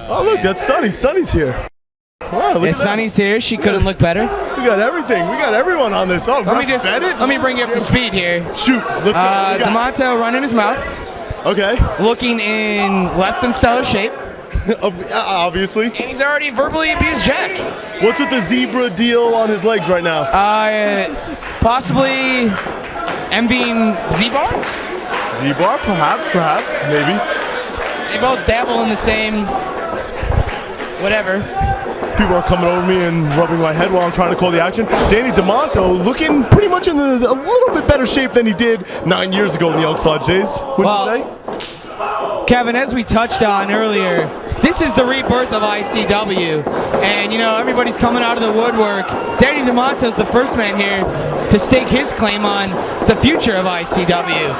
Oh, look, that's Sunny. Sunny's here. Wow, look at Sunny's here. She couldn't look better. We got everything. We got everyone on this. Oh, let me bring you up to speed here. Shoot. Let's go. Demanto running his mouth. Okay. Looking in less than stellar shape. Obviously. And he's already verbally abused Jack. What's with the zebra deal on his legs right now? Possibly envying Z-Bar? Z-Bar? Perhaps, maybe. They both dabble in the same whatever. People are coming over me and rubbing my head while I'm trying to call the action. Danny Demanto looking pretty much in a little bit better shape than he did 9 years ago in the Elks Lodge days, wouldn't you say? Kevin, as we touched on earlier, this is the rebirth of ICW. And, you know, everybody's coming out of the woodwork. Danny Demanto's the first man here to stake his claim on the future of ICW.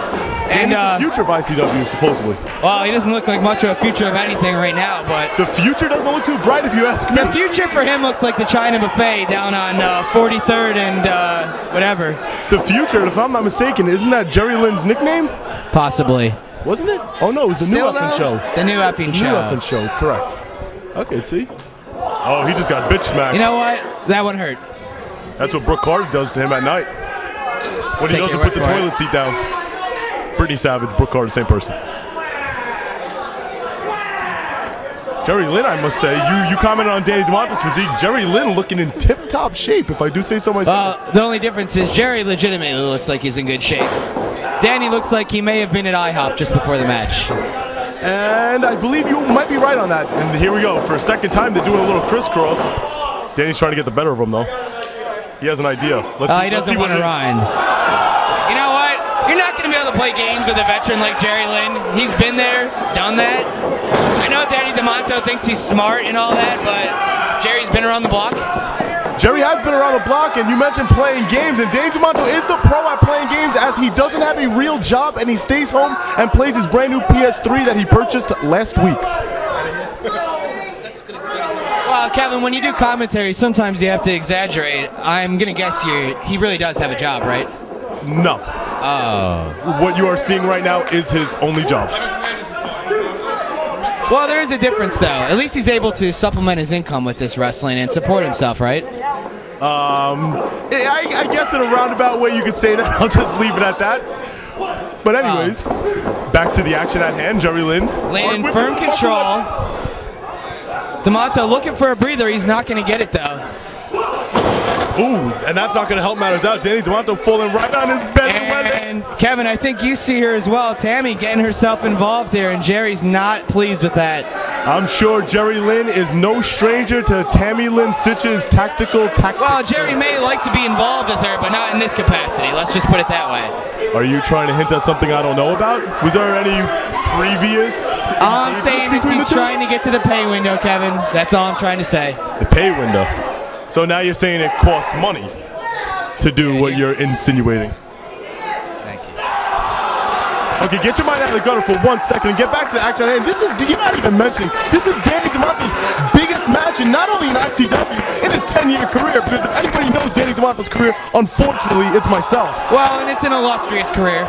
And the future of ICW, supposedly. Well, he doesn't look like much of a future of anything right now, but... The future doesn't look too bright if you ask me. The future for him looks like the China Buffet down on 43rd and whatever. The future, if I'm not mistaken, isn't that Jerry Lynn's nickname? Possibly. Wasn't it? Oh, no, it was the New Effing Show. The New Effing Show. New Effing Show, correct. Okay, see? Oh, he just got bitch smacked. You know what? That one hurt. That's what Brooke Carter does to him at night. When he doesn't put the toilet seat down. Brittany Savage, Brooke Carter, same person. Jerry Lynn, I must say, you commented on Danny Demanto's physique. Jerry Lynn looking in tip-top shape, if I do say so myself. Well, the only difference is Jerry legitimately looks like he's in good shape. Danny looks like he may have been at IHOP just before the match. And I believe you might be right on that. And here we go. For a second time, they're doing a little crisscross. Danny's trying to get the better of him, though. He has an idea. He doesn't want to rhyme. You know what? You're not going to be able to play games with a veteran like Jerry Lynn. He's been there, done that. I know Danny Demanto thinks he's smart and all that, but Jerry's been around the block. Jerry has been around the block, and you mentioned playing games, and Danny Demanto is the pro at playing games as he doesn't have a real job, and he stays home and plays his brand new PS3 that he purchased last week. Well, Kevin, when you do commentary, sometimes you have to exaggerate. I'm going to guess he really does have a job, right? No. Oh. What you are seeing right now is his only job. Well, there is a difference, though. At least he's able to supplement his income with this wrestling and support himself, right? I guess in a roundabout way you could say that. I'll just leave it at that. But anyways, back to the action at hand. Jerry Lynn. Lynn in firm control. Demanto looking for a breather. He's not going to get it, though. Ooh, and that's not going to help matters out. Danny Demanto falling right on his bed. And Kevin, I think you see her as well. Tammy getting herself involved here, and Jerry's not pleased with that. I'm sure Jerry Lynn is no stranger to Tammy Lynn Sytch's tactical tactics. Well, Jerry may like to be involved with her, but not in this capacity. Let's just put it that way. Are you trying to hint at something I don't know about? Was there any previous... All I'm saying is he's trying to get to the pay window, Kevin. That's all I'm trying to say. The pay window. So now you're saying it costs money to do what you're insinuating. Thank you. Okay, get your mind out of the gutter for 1 second and get back to the action. And this is, you're not even mentioning, this is Danny Demanto's biggest match, and not only in ICW, in his 10-year career, because if anybody knows Danny Demanto's career, unfortunately, it's myself. Well, and it's an illustrious career.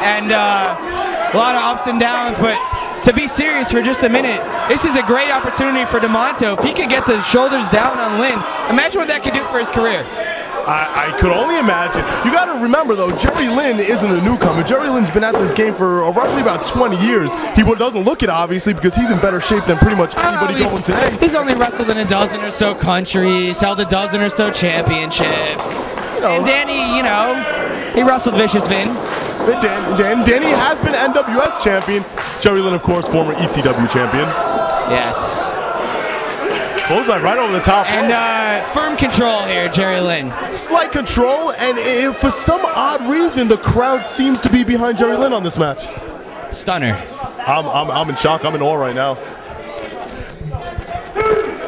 And a lot of ups and downs, but to be serious for just a minute, this is a great opportunity for Demanto. If he could get the shoulders down on Lynn, imagine what that could do for his career. I could only imagine. You got to remember, though, Jerry Lynn isn't a newcomer. Jerry Lynn's been at this game for roughly about 20 years. He doesn't look it, obviously, because he's in better shape than pretty much anybody going today. He's only wrestled in a dozen or so countries, held a dozen or so championships. And Danny, you know, he wrestled Vicious Vin. Danny has been NWS champion. Jerry Lynn, of course, former ECW champion. Yes. Clothesline right over the top. And firm control here, Jerry Lynn. Slight control, and for some odd reason, the crowd seems to be behind Jerry Lynn on this match. Stunner. I'm in shock. I'm in awe right now.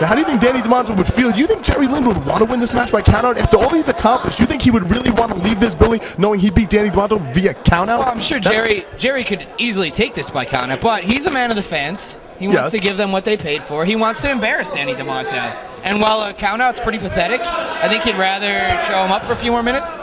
Now, how do you think Danny Demanto would feel? Do you think Jerry Lynn would want to win this match by countout? After all he's accomplished, do you think he would really want to leave this building knowing he beat Danny Demanto via countout? Well, I'm sure Jerry could easily take this by countout, but he's a man of the fans. He wants to give them what they paid for. He wants to embarrass Danny Demanto. And while a countout's pretty pathetic, I think he'd rather show him up for a few more minutes.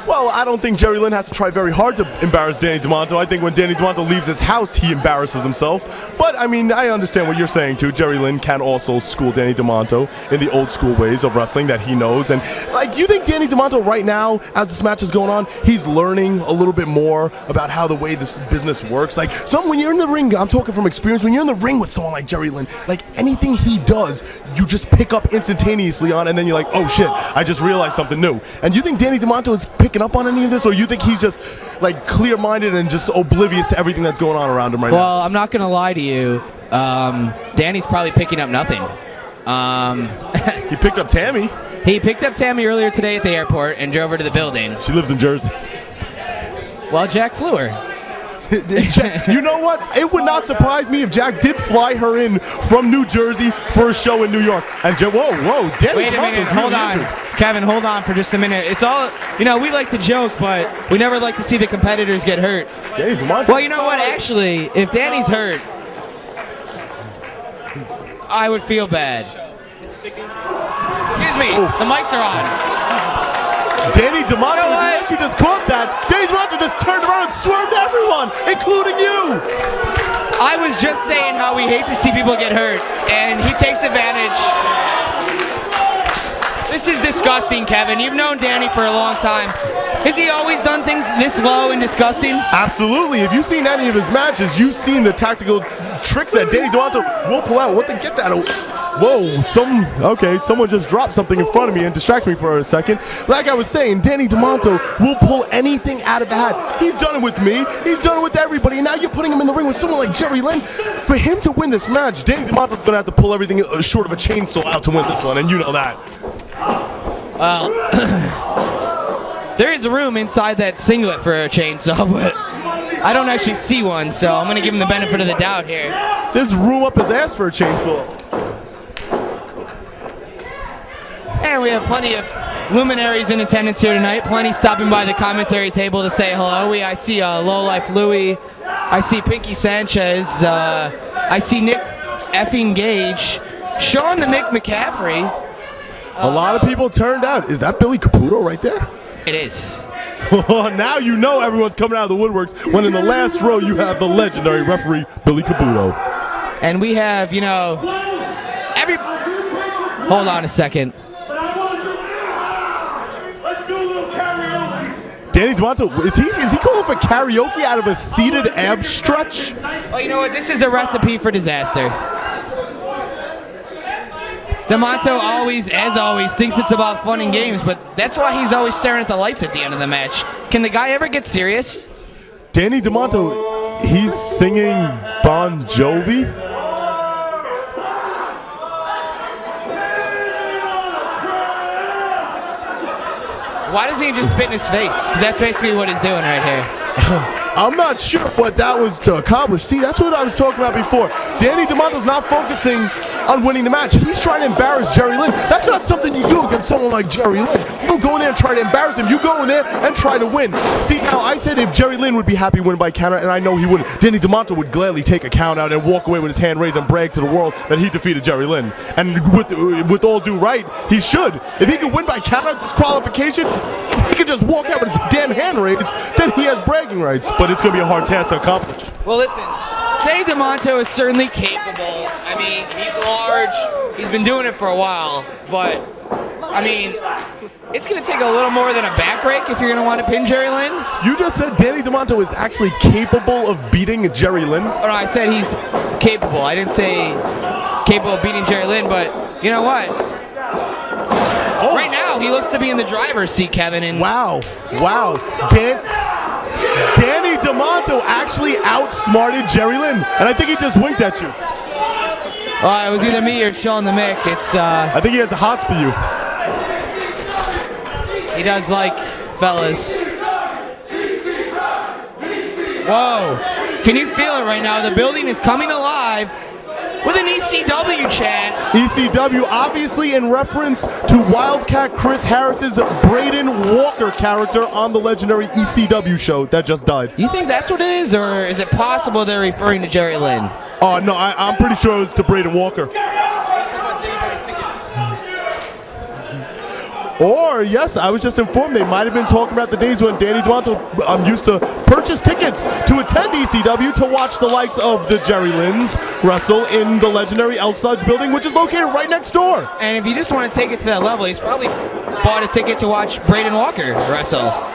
Well, I don't think Jerry Lynn has to try very hard to embarrass Danny Demanto. I think when Danny Demanto leaves his house, he embarrasses himself. But, I mean, I understand what you're saying, too. Jerry Lynn can also school Danny Demanto in the old school ways of wrestling that he knows. And, like, you think Danny Demanto right now, as this match is going on, he's learning a little bit more about how the way this business works? Like, so when you're in the ring, I'm talking from experience, when you're in the ring with someone like Jerry Lynn, like, anything he does, you just pick up instantaneously on, and then you're like, oh, shit, I just realized something new. And you think Danny Demanto is picking up on any of this, or you think he's just like clear-minded and just oblivious to everything that's going on around him right now? Well, I'm not gonna lie to you. Danny's probably picking up nothing. He picked up Tammy. He picked up Tammy earlier today at the airport and drove her to the building. She lives in Jersey. Well, Jack flew her. You know what? It would not surprise me if Jack did fly her in from New Jersey for a show in New York. And whoa, Danny Wait a minute, hold on. Kevin, hold on for just a minute. It's all, you know, we like to joke, but we never like to see the competitors get hurt. Danny Demanto. Well, you know what? Actually, if Danny's hurt, I would feel bad. Excuse me, the mics are on. Danny Demanto, unless you just caught that, Danny Demanto just turned around and swerved everyone, including you. I was just saying how we hate to see people get hurt, and he takes advantage. This is disgusting, Kevin. You've known Danny for a long time. Has he always done things this low and disgusting? Absolutely. If you've seen any of his matches, you've seen the tactical tricks that Danny Demanto will pull out. What the get that? Whoa, someone just dropped something in front of me and distracted me for a second. Like I was saying, Danny Demanto will pull anything out of the hat. He's done it with me. He's done it with everybody. And now you're putting him in the ring with someone like Jerry Lynn. For him to win this match, Danny Demanto's going to have to pull everything short of a chainsaw out to win this one, and you know that. Well, there is room inside that singlet for a chainsaw, but I don't actually see one, so I'm going to give him the benefit of the doubt here. There's room up his ass for a chainsaw. And we have plenty of luminaries in attendance here tonight. Plenty stopping by the commentary table to say hello. I see Lowlife Louie. I see Pinky Sanchez. I see Nick effing Gage. Sean the Mick McCaffrey. A lot of people turned out. Is that Billy Caputo right there? It is. Now you know everyone's coming out of the woodworks when in the last row you have the legendary referee Billy Caputo. And we have, you know, Hold on a second. Danny Demanto, is he calling for karaoke out of a seated ab stretch? Oh, you know what? This is a recipe for disaster. Demanto always, as always, thinks it's about fun and games, but that's why he's always staring at the lights at the end of the match. Can the guy ever get serious? Danny Demanto, he's singing Bon Jovi? Why doesn't he just spit in his face? Because that's basically what he's doing right here. I'm not sure what that was to accomplish. See, that's what I was talking about before. Danny Demanto's not focusing on winning the match. He's trying to embarrass Jerry Lynn. That's not something you do against someone like Jerry Lynn. You don't go in there and try to embarrass him. You go in there and try to win. See, now I said if Jerry Lynn would be happy winning by countout, and I know he wouldn't. Danny Demanto would gladly take a count out and walk away with his hand raised and brag to the world that he defeated Jerry Lynn. And with all due right, he should. If he could win by countout disqualification, if he could just walk out with his damn hand raised, then he has bragging rights. But it's going to be a hard task to accomplish. Well, listen, Danny Demanto is certainly capable. I mean, he's large. He's been doing it for a while. But, I mean, it's going to take a little more than a back rake if you're going to want to pin Jerry Lynn. You just said Danny Demanto is actually capable of beating Jerry Lynn? Oh, no, I said he's capable. I didn't say capable of beating Jerry Lynn, but you know what? Oh. Right now, he looks to be in the driver's seat, Kevin. And wow. Danny Demanto actually outsmarted Jerry Lynn, and I think he just winked at you. It was either me or Sean the Mick. I think he has the hots for you. He does like fellas. Whoa. Can you feel it right now? The building is coming alive with an ECW chant. ECW, obviously in reference to Wildcat Chris Harris's Braden Walker character on the legendary ECW show that just died. You think that's what it is, or is it possible they're referring to Jerry Lynn? Oh, no, I'm pretty sure it was to Braden Walker. Or, yes, I was just informed they might have been talking about the days when Danny Demanto used to purchase tickets to attend ECW to watch the likes of the Jerry Lynn's wrestle in the legendary Elks Lodge building, which is located right next door. And if you just want to take it to that level, he's probably bought a ticket to watch Braden Walker wrestle.